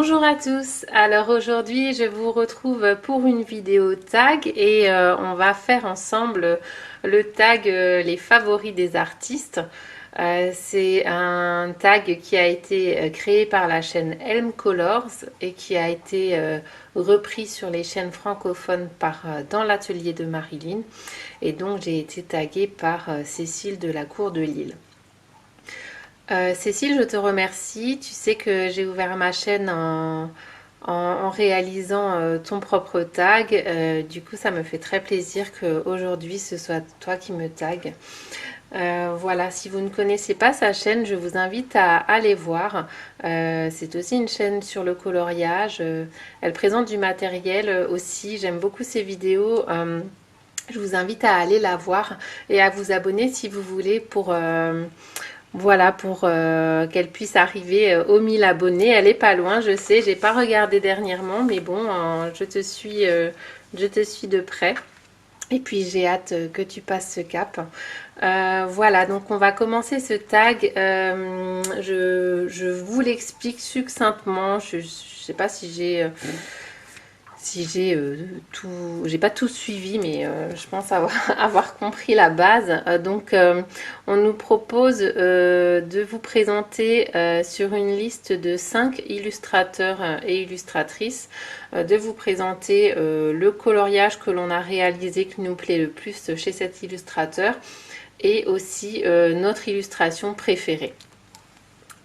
Bonjour à tous, alors aujourd'hui je vous retrouve pour une vidéo tag et on va faire ensemble le tag les favoris des artistes. C'est un tag qui a été créé par la chaîne Elm Colors et qui a été repris sur les chaînes francophones dans l'atelier de Marilyn, et donc j'ai été taguée par Cécile de la Cour de Lille. Cécile, je te remercie. Tu sais que j'ai ouvert ma chaîne en réalisant ton propre tag. Du coup, ça me fait très plaisir qu'aujourd'hui, ce soit toi qui me tague. Voilà, si vous ne connaissez pas sa chaîne, je vous invite à aller voir. C'est aussi une chaîne sur le coloriage. Elle présente du matériel aussi. J'aime beaucoup ses vidéos. Je vous invite à aller la voir et à vous abonner si vous voulez pour qu'elle puisse arriver aux 1000 abonnés. Elle est pas loin, je sais, j'ai pas regardé dernièrement, mais bon, je te suis de près. Et puis j'ai hâte que tu passes ce cap. Voilà, donc on va commencer ce tag. Je vous l'explique succinctement. Je sais pas si j'ai pas tout suivi, mais je pense avoir compris la base. On nous propose de vous présenter sur une liste de 5 illustrateurs et illustratrices, de vous présenter le coloriage que l'on a réalisé, qui nous plaît le plus chez cet illustrateur, et aussi notre illustration préférée.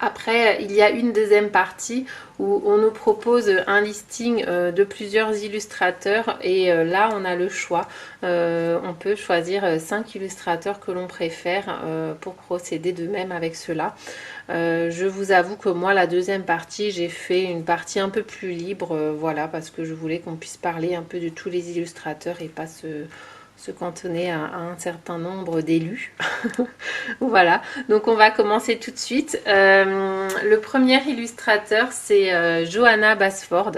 Après, il y a une deuxième partie où on nous propose un listing de plusieurs illustrateurs, et là on a le choix. On peut choisir 5 illustrateurs que l'on préfère pour procéder de même avec cela. Je vous avoue que moi, la deuxième partie, j'ai fait une partie un peu plus libre, voilà, parce que je voulais qu'on puisse parler un peu de tous les illustrateurs et pas se cantonner à un certain nombre d'élus. Voilà, donc on va commencer tout de suite. Le premier illustrateur, c'est Johanna Basford.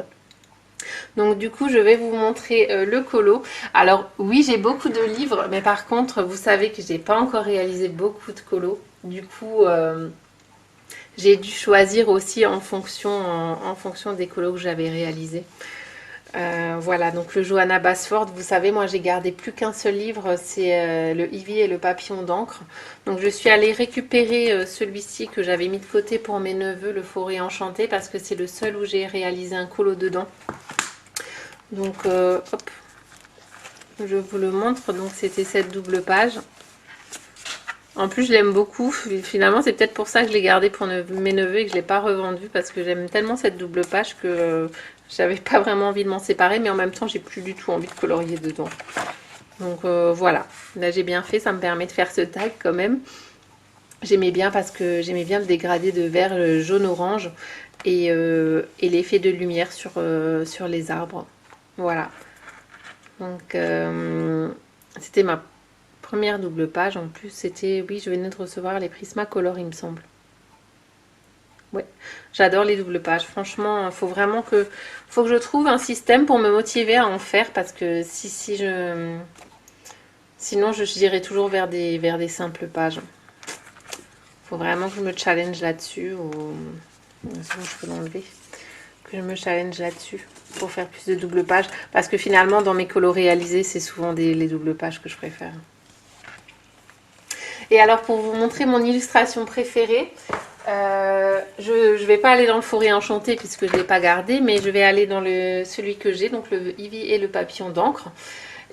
Donc du coup, je vais vous montrer le colo. Alors oui, j'ai beaucoup de livres, mais par contre, vous savez que j'ai pas encore réalisé beaucoup de colos. Du coup, j'ai dû choisir aussi en fonction des colos que j'avais réalisés. Voilà, donc le Johanna Basford, vous savez, moi j'ai gardé plus qu'un seul livre, c'est le Ivy et le papillon d'encre. Donc je suis allée récupérer celui-ci que j'avais mis de côté pour mes neveux, le Forêt Enchantée, parce que c'est le seul où j'ai réalisé un colo dedans. Donc hop, je vous le montre. Donc c'était cette double page. En plus, je l'aime beaucoup. Finalement, c'est peut-être pour ça que je l'ai gardé pour mes neveux et que je ne l'ai pas revendu, parce que j'aime tellement cette double page que j'avais pas vraiment envie de m'en séparer, mais en même temps, j'ai plus du tout envie de colorier dedans. Donc voilà, là j'ai bien fait, ça me permet de faire ce tag quand même. J'aimais bien parce que j'aimais bien le dégradé de vert jaune-orange et l'effet de lumière sur les arbres. Voilà. Donc c'était ma première double page. En plus, c'était, oui, je venais de recevoir les Prismacolor, il me semble. Ouais, j'adore les doubles pages. Franchement, faut que je trouve un système pour me motiver à en faire, parce que sinon je dirais toujours vers des simples pages. Faut vraiment que je me challenge là-dessus, sinon je peux l'enlever. Que je me challenge là-dessus pour faire plus de doubles pages, parce que finalement dans mes colos réalisés, c'est souvent les doubles pages que je préfère. Et alors, pour vous montrer mon illustration préférée, je vais pas aller dans le Forêt Enchantée puisque je l'ai pas gardé, mais je vais aller dans celui que j'ai, donc le Ivy et le papillon d'encre.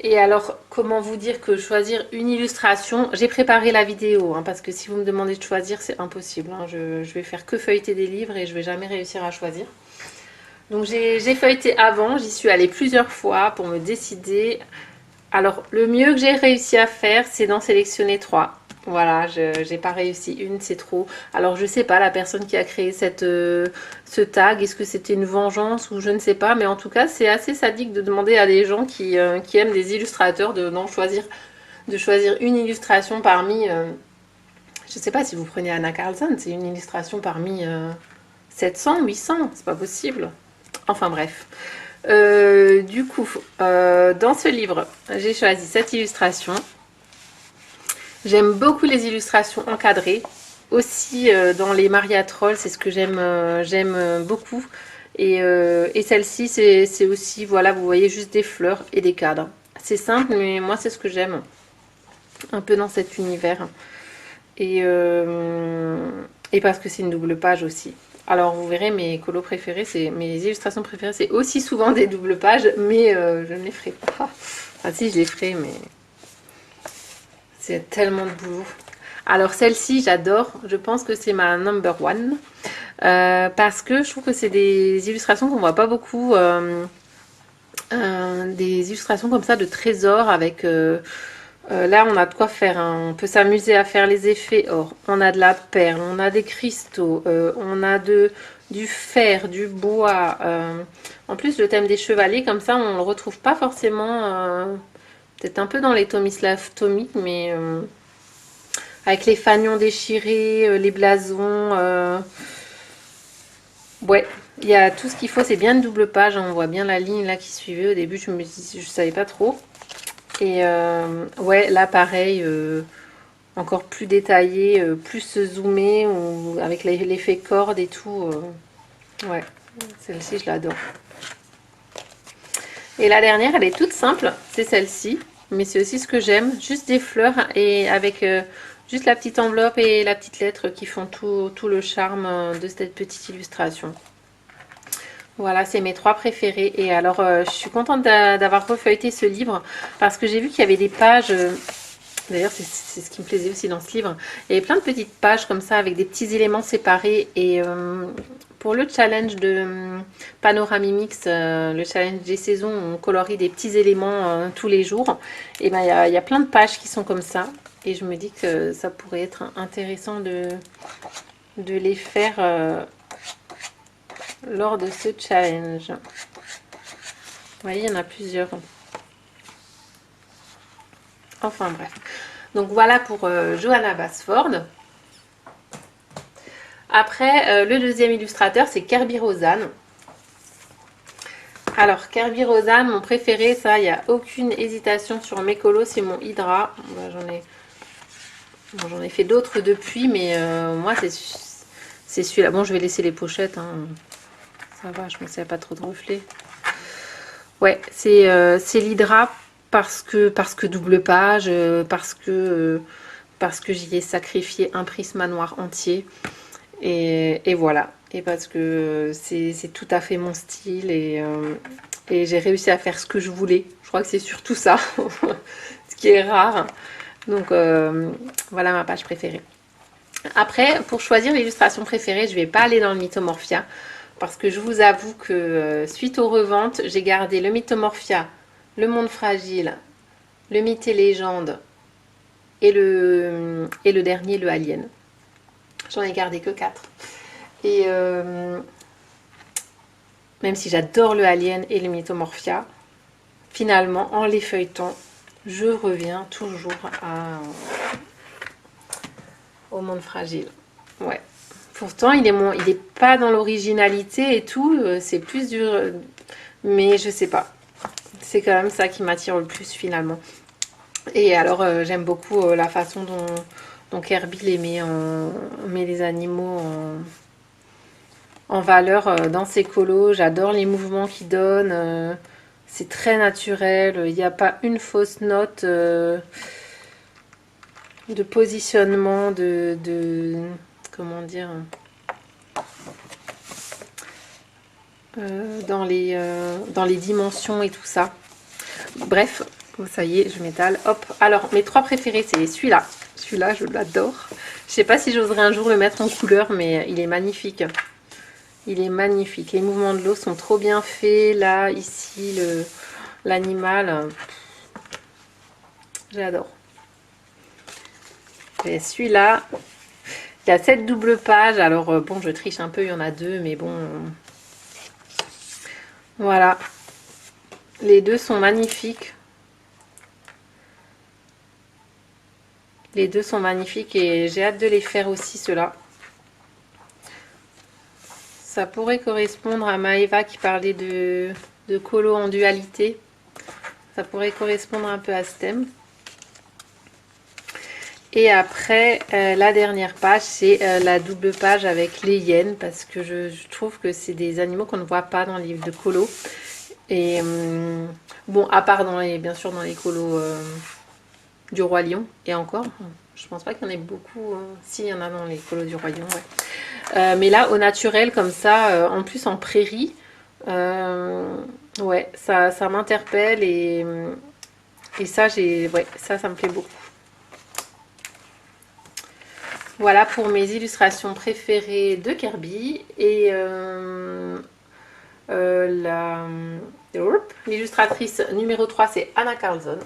Et alors, comment vous dire que choisir une illustration, j'ai préparé la vidéo, hein, parce que si vous me demandez de choisir, c'est impossible, hein. Je vais faire que feuilleter des livres et je vais jamais réussir à choisir. Donc j'ai feuilleté avant, j'y suis allée plusieurs fois pour me décider. Alors, le mieux que j'ai réussi à faire, c'est d'en sélectionner 3. Voilà, j'ai pas réussi une, c'est trop. Alors je sais pas, la personne qui a créé ce tag, est-ce que c'était une vengeance ou je ne sais pas, mais en tout cas c'est assez sadique de demander à des gens qui aiment des illustrateurs de choisir une illustration parmi, je sais pas, si vous prenez Anna Carlson, c'est une illustration parmi 700, 800, c'est pas possible. Enfin bref. Du coup, dans ce livre, j'ai choisi cette illustration. J'aime beaucoup les illustrations encadrées. Aussi dans les Maria Troll, c'est ce que j'aime beaucoup. Et celle-ci, c'est aussi, voilà, vous voyez juste des fleurs et des cadres. C'est simple, mais moi, c'est ce que j'aime. Un peu dans cet univers. Et parce que c'est une double page aussi. Alors, vous verrez, mes colos préférés, mes illustrations préférées, c'est aussi souvent des doubles pages, mais je ne les ferai pas. Enfin, si, je les ferai, mais c'est tellement de boulot. Alors, celle-ci, j'adore. Je pense que c'est ma number one. Parce que je trouve que c'est des illustrations qu'on voit pas beaucoup. Des illustrations comme ça de trésors avec... là, on a de quoi faire. Hein. On peut s'amuser à faire les effets or. On a de la perle, on a des cristaux, on a du fer, du bois. En plus, le thème des chevaliers, comme ça, on le retrouve pas forcément. Peut-être un peu dans les Tomislav Tomic, mais avec les fanions déchirés, les blasons. Ouais, il y a tout ce qu'il faut. C'est bien une double page. Hein. On voit bien la ligne là qui suivait. Au début, je savais pas trop. Et ouais, là pareil, encore plus détaillé, plus zoomé, avec l'effet corde et tout. Ouais, celle-ci, je l'adore. Et la dernière, elle est toute simple, c'est celle-ci. Mais c'est aussi ce que j'aime, juste des fleurs et avec juste la petite enveloppe et la petite lettre qui font tout le charme de cette petite illustration. Voilà, c'est mes 3 préférés. Et alors, je suis contente d'avoir refeuilleté ce livre parce que j'ai vu qu'il y avait des pages... D'ailleurs, c'est ce qui me plaisait aussi dans ce livre. Il y avait plein de petites pages comme ça avec des petits éléments séparés. Et pour le challenge de Panoramimix, le challenge des saisons, on colorie des petits éléments tous les jours. Et ben, il y a plein de pages qui sont comme ça. Et je me dis que ça pourrait être intéressant de les faire lors de ce challenge. Vous voyez, il y en a plusieurs. Enfin bref. Donc voilà pour Johanna Basford. Après, le deuxième illustrateur, c'est Kerby Rosanes. Alors, Kerby Rosanes, mon préféré, ça, il n'y a aucune hésitation sur mes colos, c'est mon Hydra. J'en ai fait d'autres depuis, mais moi, c'est celui-là. Bon, je vais laisser les pochettes. Hein. Ça va, je pense qu'il n'y a pas trop de reflets. Ouais, c'est l'Hydra parce que double page, parce que j'y ai sacrifié un prisme noir entier. Et voilà. Et parce que c'est tout à fait mon style et j'ai réussi à faire ce que je voulais. Je crois que c'est surtout ça, ce qui est rare. Donc voilà ma page préférée. Après, pour choisir l'illustration préférée, je ne vais pas aller dans le Mythomorphia. Parce que je vous avoue que suite aux reventes, j'ai gardé le Mythomorphia, le Monde Fragile, le Mythe et Légende et le dernier, le Alien. J'en ai gardé que 4. Et même si j'adore le Alien et le Mythomorphia, finalement, en les feuilletant, je reviens toujours au Monde Fragile. Ouais. Pourtant, il est pas dans l'originalité et tout, c'est plus dur, mais je sais pas. C'est quand même ça qui m'attire le plus finalement. Et alors, j'aime beaucoup la façon dont Kerby met les animaux en valeur dans ses colos. J'adore les mouvements qu'il donne. C'est très naturel. Il n'y a pas une fausse note de positionnement, comment dire, dans les dimensions et tout ça. Bref, ça y est, je m'étale. Hop. Alors, mes 3 préférés, c'est celui-là. Celui-là, je l'adore. Je sais pas si j'oserais un jour le mettre en couleur, mais il est magnifique. Il est magnifique. Les mouvements de l'eau sont trop bien faits. Là, ici, l'animal. J'adore. Et celui-là, il y a 7 doubles pages. Alors, bon, je triche un peu, il y en a 2, mais bon. Voilà. Les 2 sont magnifiques. Les 2 sont magnifiques et j'ai hâte de les faire aussi, ceux-là. Ça pourrait correspondre à Maëva qui parlait de colo en dualité. Ça pourrait correspondre un peu à ce thème. Et après, la dernière page, c'est la double page avec les hyènes, parce que je trouve que c'est des animaux qu'on ne voit pas dans les livres de colo. Et bon, à part bien sûr dans les colos du Roi Lion, et encore, je pense pas qu'il y en ait beaucoup. Si, il y en a dans les colos du Roi Lion, ouais. Mais là, au naturel, comme ça, en plus en prairie, ouais, ça m'interpelle et ça, ouais, ça me plaît beaucoup. Voilà pour mes illustrations préférées de Kirby. Et l'illustratrice numéro 3, c'est Anna Carlson.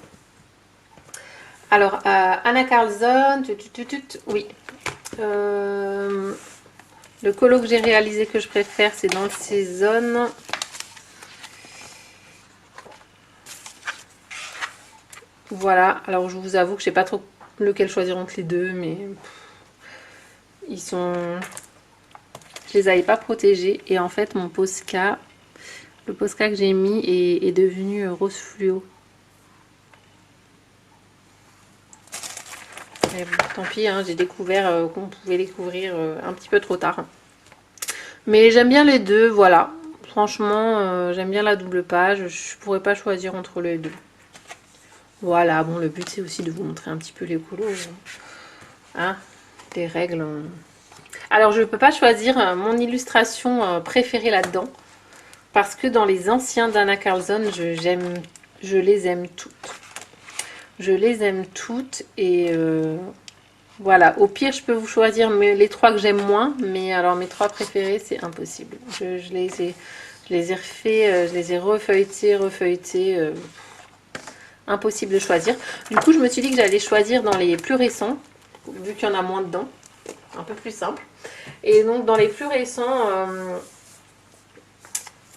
Alors, Anna Carlson, oui. Le colo que j'ai réalisé que je préfère, c'est dans le Saison. Voilà, alors je vous avoue que je sais pas trop lequel choisir entre les deux, mais ils sont... Je les avais pas protégés et en fait mon Posca, le Posca que j'ai mis est devenu rose fluo. Et bon, tant pis, hein, j'ai découvert qu'on pouvait les couvrir un petit peu trop tard. Mais j'aime bien les deux, voilà. Franchement, j'aime bien la double page. Je pourrais pas choisir entre les deux. Voilà, bon, le but c'est aussi de vous montrer un petit peu les colos. Hein, les règles. Alors, je ne peux pas choisir mon illustration préférée là-dedans. Parce que dans les anciens d'Anna Carlson, je les aime toutes. Je les aime toutes et voilà. Au pire, je peux vous choisir les trois que j'aime moins. Mais alors, mes trois préférés, c'est impossible. Je les ai refait, je les ai refeuilletés. Impossible de choisir. Du coup, je me suis dit que j'allais choisir dans les plus récents, vu qu'il y en a moins dedans. Un peu plus simple. Et donc, dans les plus récents,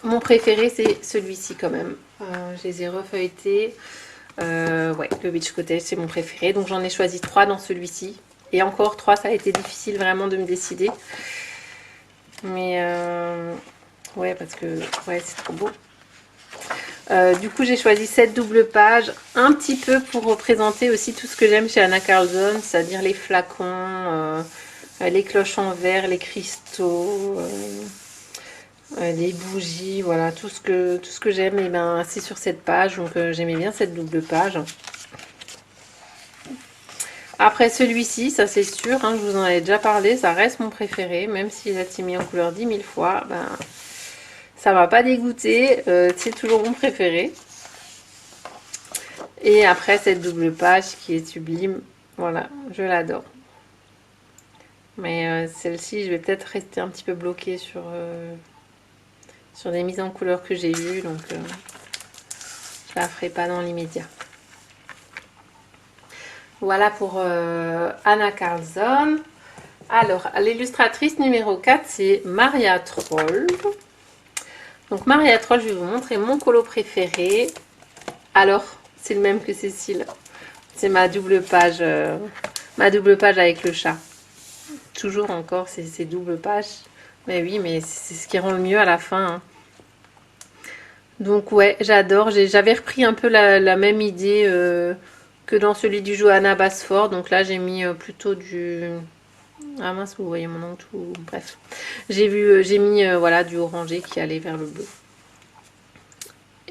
mon préféré, c'est celui-ci quand même. Je les ai refeuilletés. Ouais, le Beach Cottage, c'est mon préféré. Donc, j'en ai choisi 3 dans celui-ci. Et encore 3, ça a été difficile vraiment de me décider. Mais, ouais, parce que, ouais, c'est trop beau. Du coup, j'ai choisi cette double page un petit peu pour représenter aussi tout ce que j'aime chez Anna Carlson, c'est-à-dire les flacons, les cloches en verre, les cristaux, les bougies, voilà, tout ce que j'aime, et ben, c'est sur cette page. Donc, j'aimais bien cette double page. Après celui-ci, ça c'est sûr, hein, je vous en avais déjà parlé, ça reste mon préféré, même s'il a été mis en couleur 10 000 fois, ben... Ça m'a pas dégoûté, c'est toujours mon préféré. Et après cette double page qui est sublime, voilà, je l'adore. Mais celle-ci, je vais peut-être rester un petit peu bloquée sur des mises en couleur que j'ai vues, donc je la ferai pas dans l'immédiat. Voilà pour Anna Carlson. Alors, l'illustratrice numéro 4, c'est Maria Troll. Donc Maria Troll, je vais vous montrer mon colo préféré. Alors, c'est le même que Cécile. C'est ma double page avec le chat. Toujours encore ces doubles pages. Mais oui, mais c'est ce qui rend le mieux à la fin. Hein. Donc ouais, j'adore. J'avais repris un peu la même idée que dans celui du Johanna Basford. Donc là, j'ai mis plutôt du... Ah mince, vous voyez mon nom tout... Bref. J'ai mis voilà, du orangé qui allait vers le bleu.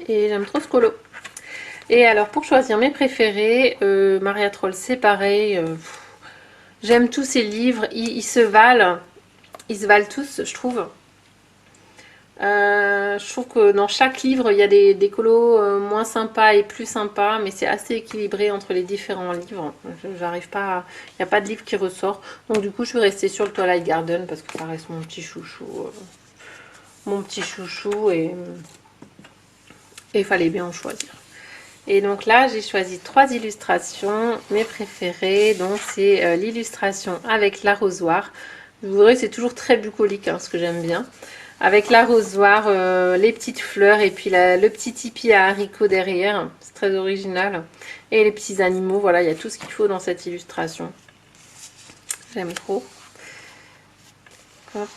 Et j'aime trop ce colo. Et alors, pour choisir mes préférés, Maria Troll, c'est pareil. J'aime tous ces livres. Ils se valent. Ils se valent tous, je trouve. Je trouve que dans chaque livre, il y a des colos moins sympas et plus sympas, mais c'est assez équilibré entre les différents livres. J'arrive pas Il n'y a pas de livre qui ressort. Donc du coup, je vais rester sur le Twilight Garden parce que ça reste mon petit chouchou. Et il fallait bien en choisir. Et donc là, j'ai choisi 3 illustrations, mes préférées. Donc c'est l'illustration avec l'arrosoir. Vous verrez, c'est toujours très bucolique, hein, ce que j'aime bien. Avec l'arrosoir, les petites fleurs et puis le petit tipi à haricots derrière. C'est très original. Et les petits animaux, voilà, il y a tout ce qu'il faut dans cette illustration. J'aime trop. Hop.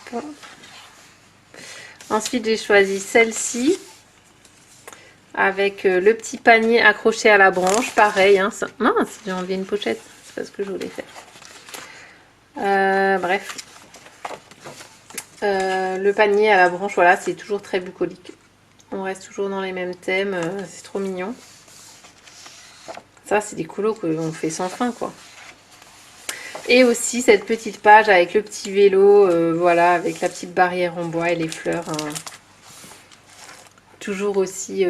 Ensuite, j'ai choisi celle-ci. Avec le petit panier accroché à la branche. Pareil, hein, mince, j'ai enlevé une pochette. C'est pas ce que je voulais faire. Bref. Le panier à la branche, voilà, c'est toujours très bucolique. On reste toujours dans les mêmes thèmes, c'est trop mignon. Ça, c'est des colos qu'on fait sans fin, quoi. Et aussi cette petite page avec le petit vélo, voilà, avec la petite barrière en bois et les fleurs. Hein. Toujours aussi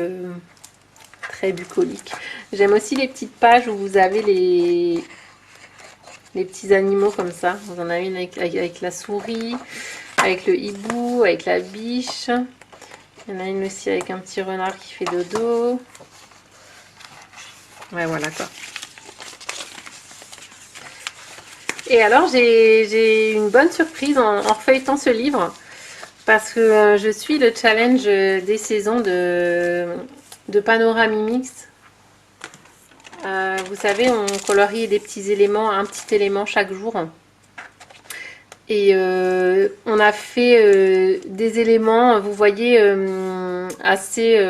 très bucolique. J'aime aussi les petites pages où vous avez les petits animaux comme ça. Vous en avez une avec la souris, avec le hibou, avec la biche. Il y en a une aussi avec un petit renard qui fait dodo. Ouais, voilà quoi. Et alors, j'ai une bonne surprise en feuilletant ce livre. Parce que je suis le challenge des saisons de Panoramimix. Vous savez, on colorie des petits éléments, un petit élément chaque jour. Et on a fait des éléments, vous voyez, assez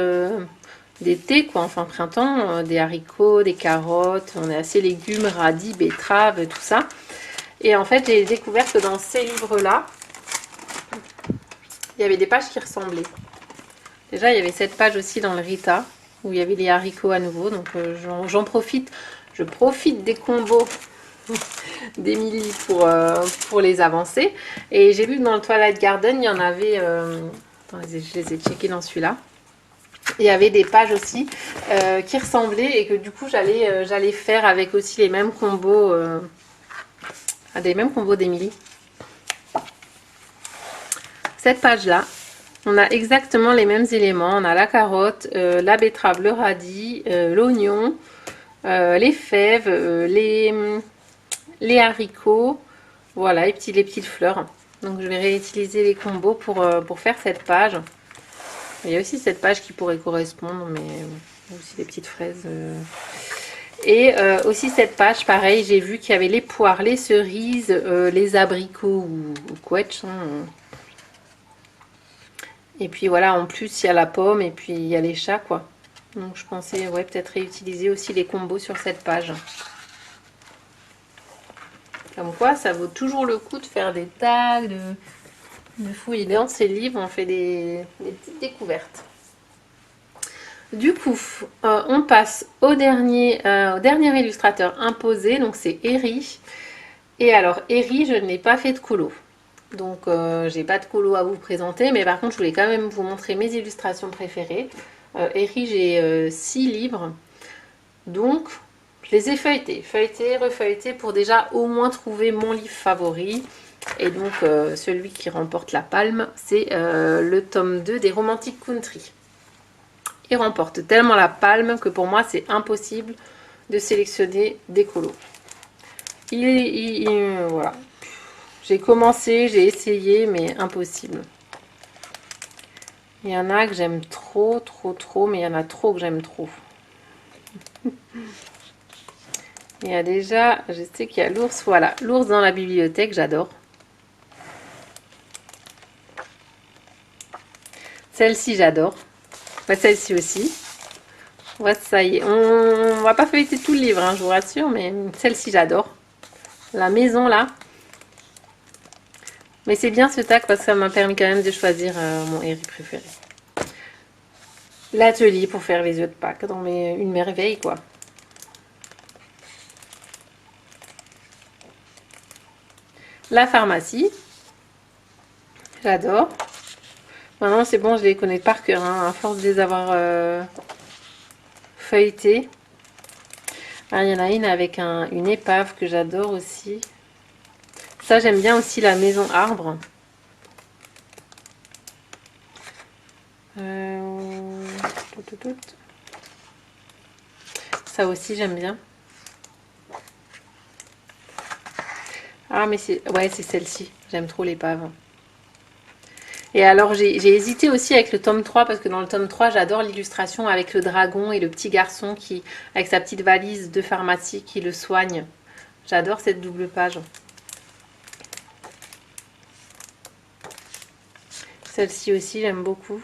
d'été, quoi, enfin printemps, des haricots, des carottes, on est assez légumes, radis, betteraves, tout ça. Et en fait, j'ai découvert que dans ces livres-là, il y avait des pages qui ressemblaient. Déjà, il y avait cette page aussi dans le Rita, où il y avait les haricots à nouveau, donc j'en profite. Je profite des combos d'Emilie pour les avancer. Et j'ai vu que dans le Twilight Garden, il y en avait... attendez, je les ai checkés dans celui-là. Il y avait des pages aussi qui ressemblaient et que du coup, j'allais faire avec aussi les mêmes combos... des mêmes combos d'Emilie. Cette page-là, on a exactement les mêmes éléments. On a la carotte, la betterave, le radis, l'oignon, les fèves, les haricots, voilà, les petites fleurs. Donc je vais réutiliser les combos pour faire cette page. Il y a aussi cette page qui pourrait correspondre, mais aussi des petites fraises. Et aussi cette page, pareil, j'ai vu qu'il y avait les poires, les cerises, les abricots ou quetch. Hein. Et puis voilà, en plus, il y a la pomme et puis il y a les chats, quoi. Donc je pensais, ouais, peut-être réutiliser aussi les combos sur cette page. Comme quoi, ça vaut toujours le coup de faire des tags, de fouiller dans ces livres. On fait des petites découvertes. Du coup, on passe au dernier illustrateur imposé. Donc c'est Eri. Et alors, Eri, je n'ai pas fait de colo. Donc j'ai pas de colo à vous présenter, mais par contre je voulais quand même vous montrer mes illustrations préférées. Eri, j'ai 6 livres, donc je les ai feuilletés, refeuilletés pour déjà au moins trouver mon livre favori. Et donc celui qui remporte la palme, c'est le tome 2 des Romantic Country. Il remporte tellement la palme que pour moi c'est impossible de sélectionner des colos. Voilà. J'ai commencé, j'ai essayé, mais impossible. Il y en a que j'aime trop, mais il y en a trop que j'aime trop. Il y a déjà, je sais qu'il y a l'ours, voilà, l'ours dans la bibliothèque, j'adore. Celle-ci, j'adore. Celle-ci aussi. Ouais, ça y est, on va pas feuilleter tout le livre, hein, je vous rassure, mais celle-ci, j'adore. La maison, là. Mais c'est bien ce tag parce que ça m'a permis quand même de choisir mon Eri préféré. L'atelier pour faire les œufs de Pâques. Dans une merveille, quoi. La pharmacie. J'adore. Maintenant, c'est bon, je les connais par cœur. Hein, à force de les avoir feuilletés. Ah, il y en a une avec une épave que j'adore aussi. Ça, j'aime bien aussi la maison arbre. Ça aussi, j'aime bien. Ah, mais c'est celle-ci. J'aime trop l'épave. Et alors, j'ai hésité aussi avec le tome 3, parce que dans le tome 3, j'adore l'illustration avec le dragon et le petit garçon qui, avec sa petite valise de pharmacie, qui le soigne. J'adore cette double page. Celle-ci aussi, j'aime beaucoup.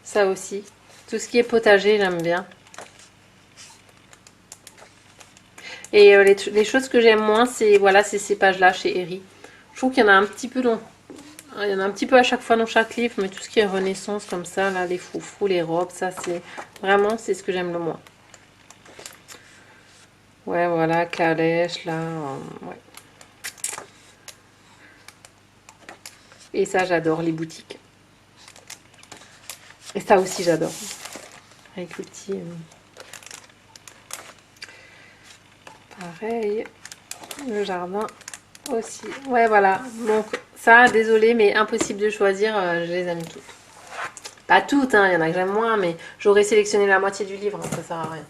Ça aussi. Tout ce qui est potager, j'aime bien. Et les choses que j'aime moins, c'est voilà, c'est ces pages-là chez Eri. Je trouve qu'il y en a un petit peu dans... Il y en a un petit peu à chaque fois dans chaque livre, mais tout ce qui est Renaissance comme ça, là, les froufrous, les robes, ça c'est vraiment c'est ce que j'aime le moins. Ouais, voilà, calèche, là, ouais. Et ça, j'adore, les boutiques. Et ça aussi, j'adore. Avec le petit... pareil, le jardin aussi. Ouais, voilà. Donc, ça, désolé, mais impossible de choisir. Je les aime toutes. Pas toutes, hein, il y en a que j'aime moins, mais j'aurais sélectionné la moitié du livre, hein, ça sert à rien.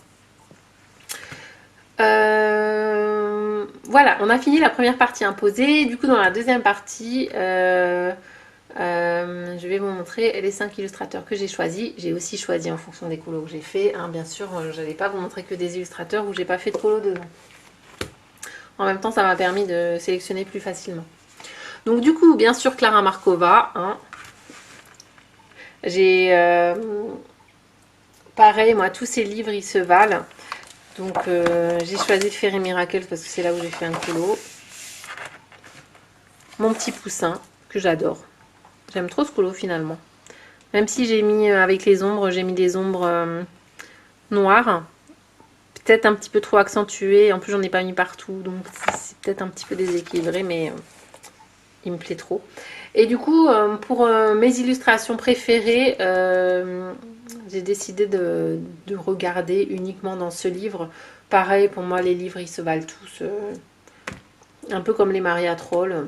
Voilà, on a fini la première partie imposée. Du coup, dans la deuxième partie, je vais vous montrer les 5 illustrateurs que j'ai choisis. J'ai aussi choisi en fonction des colos que j'ai fait. Hein, bien sûr, je n'allais pas vous montrer que des illustrateurs où j'ai pas fait de colos dedans. En même temps, ça m'a permis de sélectionner plus facilement. Donc du coup, bien sûr, Klara Markova. Hein. J'ai... pareil, moi, tous ces livres, ils se valent. Donc j'ai choisi de faire Miracle parce que c'est là où j'ai fait un colo. Mon petit poussin, que j'adore. J'aime trop ce colo finalement. Même si j'ai mis avec les ombres, j'ai mis des ombres noires. Peut-être un petit peu trop accentuées. En plus, j'en ai pas mis partout. Donc c'est peut-être un petit peu déséquilibré, mais il me plaît trop. Et du coup, pour mes illustrations préférées, j'ai décidé de regarder uniquement dans ce livre. Pareil, pour moi, les livres, ils se valent tous. Un peu comme les Maria Troll.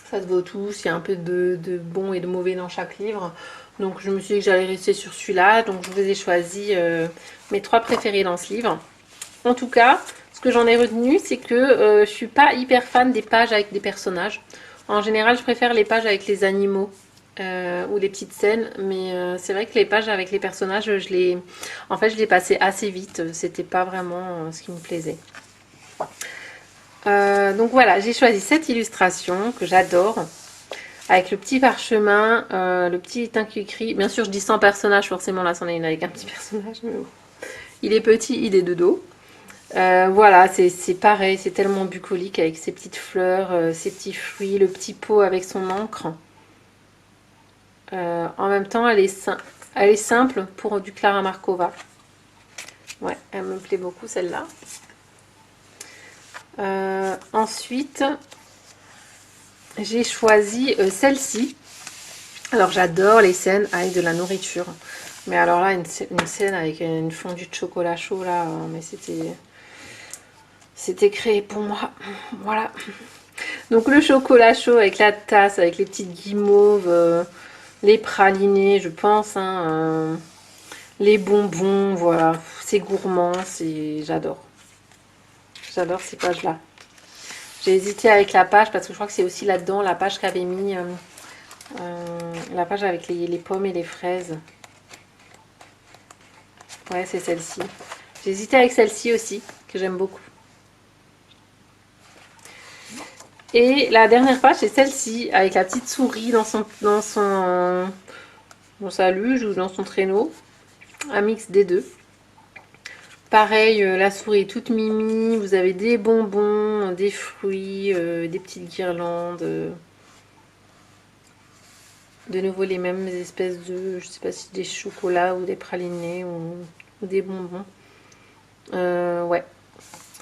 Ça se vaut tous. Il y a un peu de bon et de mauvais dans chaque livre. Donc, je me suis dit que j'allais rester sur celui-là. Donc, je vous ai choisi mes 3 préférés dans ce livre. En tout cas, ce que j'en ai retenu, c'est que je suis pas hyper fan des pages avec des personnages. En général, je préfère les pages avec les animaux ou les petites scènes. Mais c'est vrai que les pages avec les personnages, en fait, je les passais assez vite. C'était pas vraiment ce qui me plaisait. Donc voilà, j'ai choisi cette illustration que j'adore. Avec le petit parchemin, le petit écrit. Bien sûr, je dis sans personnage, forcément, là, c'en est une avec un petit personnage. Mais bon. Il est petit, il est de dos. Voilà, c'est pareil, c'est tellement bucolique avec ses petites fleurs, ses petits fruits, le petit pot avec son encre. En même temps, elle est simple pour du Klara Markova. Ouais, elle me plaît beaucoup celle-là. Ensuite, j'ai choisi celle-ci. Alors, j'adore les scènes avec de la nourriture. Mais alors là, une scène avec une fondue de chocolat chaud, là, mais c'était créé pour moi. Voilà. Donc le chocolat chaud avec la tasse, avec les petites guimauves, les pralinés, je pense. Hein, les bonbons, voilà. C'est gourmand, j'adore. J'adore ces pages-là. J'ai hésité avec la page parce que je crois que c'est aussi là-dedans la page qu'avait mis... la page avec les pommes et les fraises. Ouais, c'est celle-ci. J'ai hésité avec celle-ci aussi, que j'aime beaucoup. Et la dernière page, c'est celle-ci, avec la petite souris dans sa luge ou dans son traîneau. Un mix des deux. Pareil, la souris est toute mimi. Vous avez des bonbons, des fruits, des petites guirlandes. De nouveau les mêmes espèces de, je sais pas si des chocolats ou des pralinés ou des bonbons. Ouais.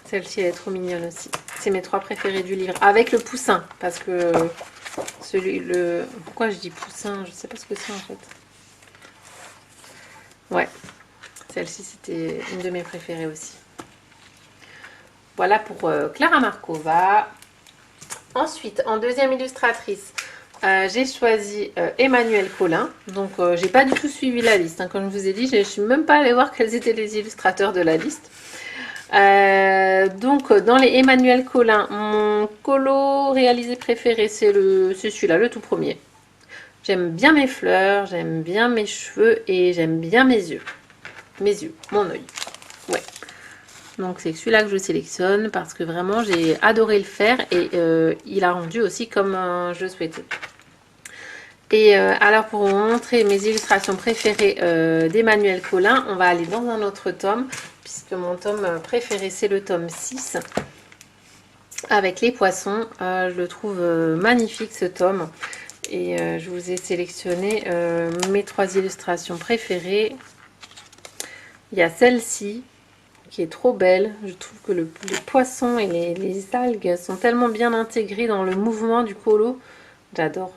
Celle-ci, elle est trop mignonne aussi. C'est mes 3 préférés du livre. Avec le poussin. Parce que pourquoi je dis poussin? Je sais pas ce que c'est en fait. Ouais. Celle-ci, c'était une de mes préférées aussi. Voilà pour Klara Markova. Ensuite, en deuxième illustratrice, j'ai choisi Emmanuelle Colin. Donc, j'ai pas du tout suivi la liste. Hein. Comme je vous ai dit, je suis même pas allée voir quels étaient les illustrateurs de la liste. Donc dans les Emmanuelle Colin, mon colo réalisé préféré c'est celui-là, le tout premier. J'aime bien mes fleurs, j'aime bien mes cheveux et j'aime bien mes yeux. Mon œil. Ouais. Donc c'est celui-là que je sélectionne parce que vraiment j'ai adoré le faire et il a rendu aussi comme je le souhaitais. Et alors pour vous montrer mes illustrations préférées d'Emmanuel Colin, on va aller dans un autre tome, puisque mon tome préféré c'est le tome 6, avec les poissons. Je le trouve magnifique ce tome. Et je vous ai sélectionné mes 3 illustrations préférées. Il y a celle-ci, qui est trop belle. Je trouve que les poissons et les algues sont tellement bien intégrés dans le mouvement du colo. J'adore.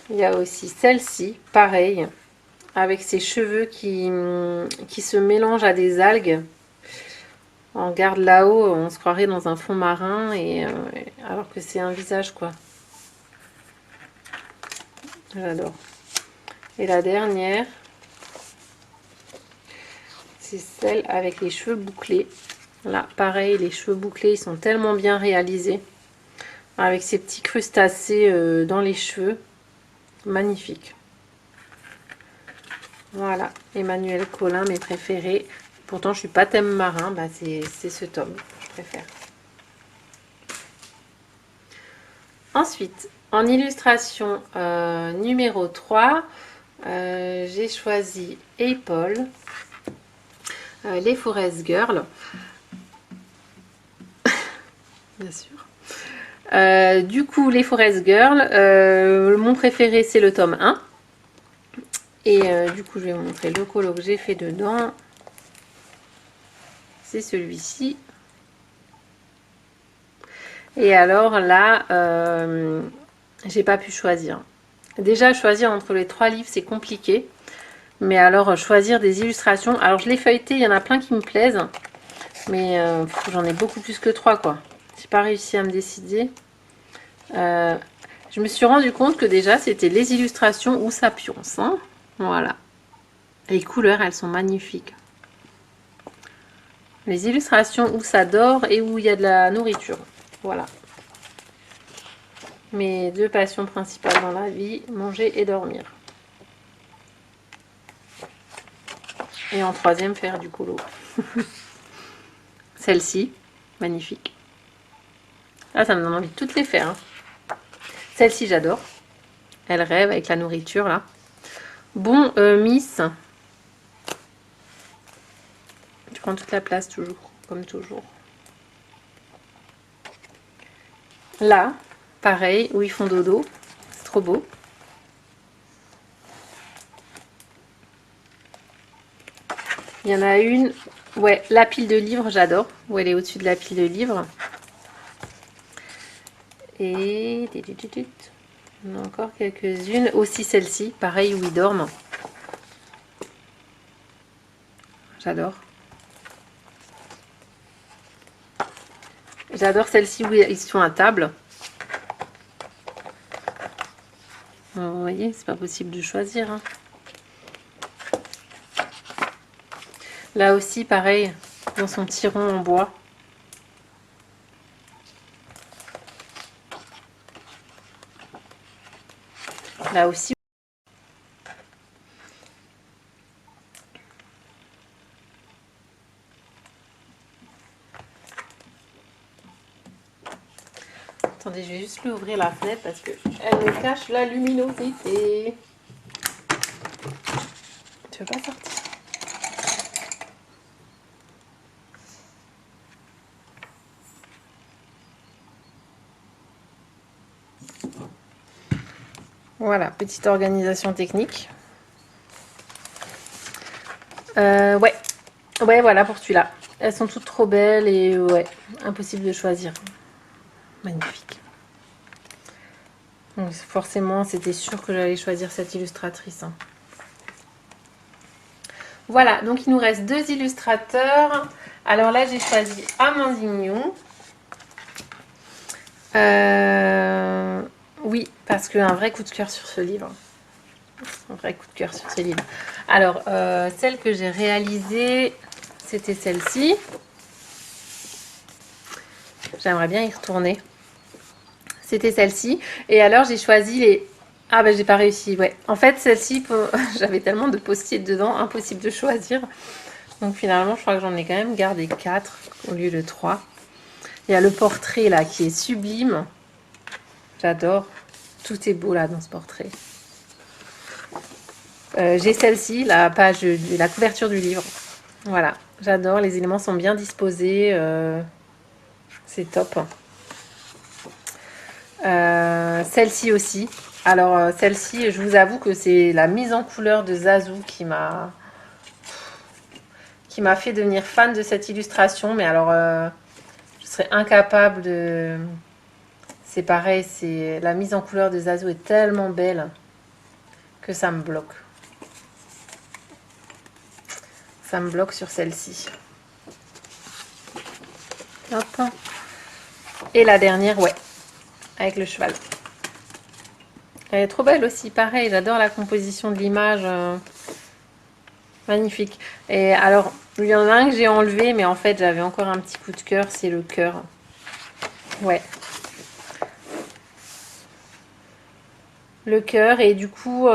Il y a aussi celle-ci, pareil, avec ses cheveux qui se mélangent à des algues. On regarde là-haut, on se croirait dans un fond marin, et alors que c'est un visage, quoi. J'adore. Et la dernière, c'est celle avec les cheveux bouclés. Là, pareil, les cheveux bouclés, ils sont tellement bien réalisés. Avec ces petits crustacés dans les cheveux. Magnifique. Voilà, Emmanuel Colin, mes préférés. Pourtant, je suis pas thème marin, bah c'est ce tome que je préfère. Ensuite, en illustration numéro 3, j'ai choisi Apple, les Forest Girls. Bien sûr. Du coup, les Forest Girls, mon préféré c'est le tome 1. Et du coup, je vais vous montrer le colo que j'ai fait dedans. C'est celui-ci. Et alors là, j'ai pas pu choisir. Déjà, choisir entre les 3 livres, c'est compliqué. Mais alors, choisir des illustrations. Alors, je l'ai feuilleté, il y en a plein qui me plaisent. Mais j'en ai beaucoup plus que 3, quoi. J'ai pas réussi à me décider. Je me suis rendu compte que déjà, c'était les illustrations ou Sapiens. Hein, voilà. Les couleurs, elles sont magnifiques. Les illustrations où ça dort et où il y a de la nourriture. Voilà. Mes 2 passions principales dans la vie, manger et dormir. Et en 3e, faire du colo. Celle-ci, magnifique. Ah, ça me donne envie de toutes les faire. Hein. Celle-ci, j'adore. Elle rêve avec la nourriture, là. Bon, Miss. Tu prends toute la place, toujours, comme toujours. Là, pareil, où ils font dodo. C'est trop beau. Il y en a une, ouais, la pile de livres, j'adore. Où elle est au-dessus de la pile de livres. Et on a encore quelques-unes. Aussi celle-ci, pareil, où ils dorment. J'adore. J'adore celle-ci où ils sont à table. Vous voyez, c'est pas possible de choisir. Hein. Là aussi, pareil, dans son tiron en bois. Là aussi. Attendez, je vais juste lui ouvrir la fenêtre parce que elle me cache la luminosité. Tu veux pas sortir? Voilà, petite organisation technique. Ouais. Ouais, voilà pour celui-là. Elles sont toutes trop belles et ouais, impossible de choisir. Magnifique. Donc forcément, c'était sûr que j'allais choisir cette illustratrice. Hein. Voilà, donc il nous reste 2 illustrateurs. Alors là, j'ai choisi Amandine Young. Oui, parce qu'un vrai coup de cœur sur ce livre. Un vrai coup de cœur sur ce livre. Alors, celle que j'ai réalisée, c'était celle-ci. J'aimerais bien y retourner. C'était celle-ci. Et alors, j'ai choisi les... Ah ben, j'ai pas réussi, ouais. En fait, celle-ci, j'avais tellement de post-it dedans, impossible de choisir. Donc finalement, je crois que j'en ai quand même gardé 4 au lieu de 3. Il y a le portrait là qui est sublime. J'adore. Tout est beau là dans ce portrait. J'ai celle-ci, la page, la couverture du livre. Voilà, j'adore. Les éléments sont bien disposés. C'est top. Celle-ci aussi. Alors celle-ci, je vous avoue que c'est la mise en couleur de Zazou qui m'a fait devenir fan de cette illustration. Mais alors, je serais incapable de... C'est pareil, c'est la mise en couleur de Zazou est tellement belle que ça me bloque. Ça me bloque sur celle-ci. Hop. Et la dernière, ouais, avec le cheval. Elle est trop belle aussi, pareil, j'adore la composition de l'image. Magnifique. Et alors, il y en a un que j'ai enlevé, mais en fait, j'avais encore un petit coup de cœur, c'est le cœur. Ouais. Le cœur, et du coup,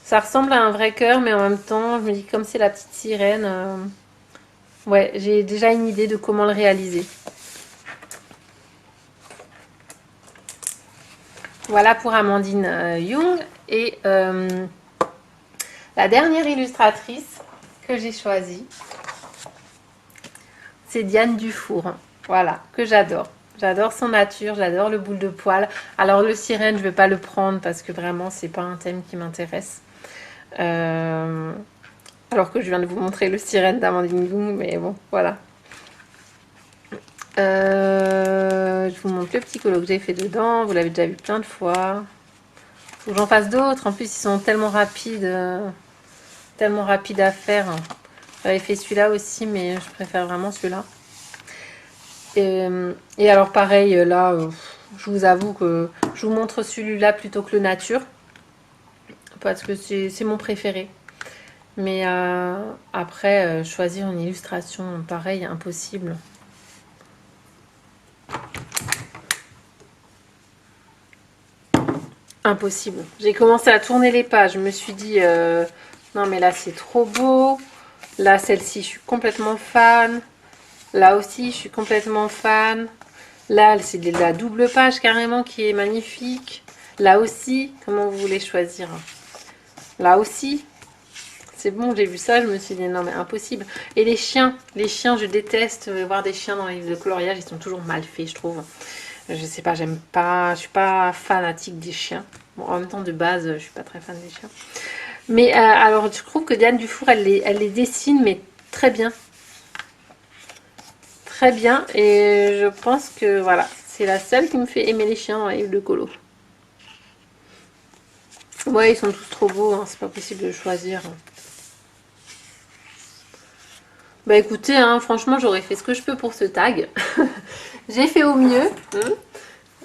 ça ressemble à un vrai cœur, mais en même temps, je me dis, comme c'est la petite sirène, ouais, j'ai déjà une idée de comment le réaliser. Voilà pour Amandine Young. Et la dernière illustratrice que j'ai choisie, c'est Diane Dufour. Voilà, que j'adore. J'adore son nature, j'adore le boule de poil. Alors le sirène, je ne vais pas le prendre parce que vraiment, c'est pas un thème qui m'intéresse. Alors que je viens de vous montrer le sirène d'Amandine Young, mais bon, voilà. Je vous montre le petit colo que j'ai fait dedans. Vous l'avez déjà vu plein de fois. Faut que j'en fasse d'autres. En plus, ils sont tellement rapides à faire. J'avais fait celui-là aussi, mais je préfère vraiment celui-là. Et alors pareil, là, je vous avoue que je vous montre celui-là plutôt que le nature. Parce que c'est mon préféré. Mais après, choisir une illustration pareil, impossible. Impossible. J'ai commencé à tourner les pages. Je me suis dit, non mais là c'est trop beau. Là, celle-ci, je suis complètement fan. Là aussi, je suis complètement fan. Là, c'est de la double page carrément qui est magnifique. Là aussi, comment vous voulez choisir? Là aussi, c'est bon, j'ai vu ça, je me suis dit non mais impossible. Et les chiens, je déteste voir des chiens dans les livres de coloriage, ils sont toujours mal faits, je trouve. Je sais pas, j'aime pas, je suis pas fanatique des chiens. Bon, en même temps, de base, je suis pas très fan des chiens. Mais alors, je trouve que Diane Dufour, elle les dessine, mais très bien. Très bien. Et je pense que, voilà, c'est la seule qui me fait aimer les chiens dans les livres de colo. Ouais, ils sont tous trop beaux, hein, c'est pas possible de choisir. Bah écoutez, hein, franchement, j'aurais fait ce que je peux pour ce tag. J'ai fait au mieux.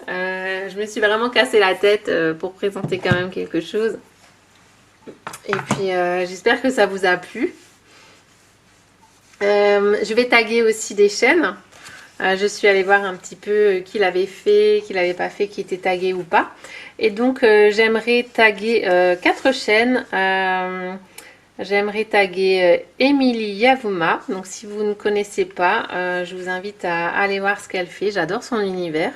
Je me suis vraiment cassé la tête pour présenter quand même quelque chose. Et puis, j'espère que ça vous a plu. Je vais taguer aussi des chaînes. Je suis allée voir un petit peu qui l'avait fait, qui l'avait pas fait, qui était tagué ou pas. Et donc, j'aimerais taguer 4 chaînes. J'aimerais taguer Émilie Yavuma. Donc si vous ne connaissez pas, je vous invite à aller voir ce qu'elle fait. J'adore son univers.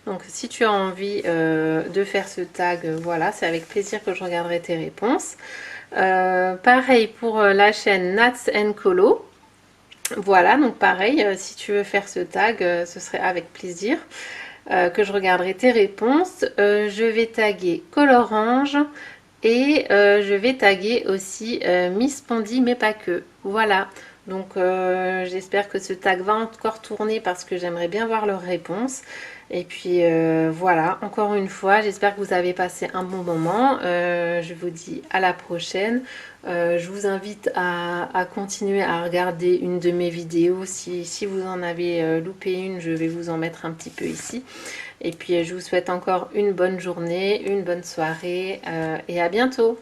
Donc si tu as envie de faire ce tag, voilà, c'est avec plaisir que je regarderai tes réponses. Pareil pour la chaîne Nats Colo. Voilà, donc pareil, si tu veux faire ce tag, ce serait avec plaisir que je regarderai tes réponses. Je vais taguer Colorange. Et je vais taguer aussi Miss Pondy, mais pas que. Voilà. Donc j'espère que ce tag va encore tourner parce que j'aimerais bien voir leurs réponses. Et puis voilà, encore une fois, j'espère que vous avez passé un bon moment. Je vous dis à la prochaine. Je vous invite à continuer à regarder une de mes vidéos. Si vous en avez loupé une, je vais vous en mettre un petit peu ici. Et puis je vous souhaite encore une bonne journée, une bonne soirée et à bientôt.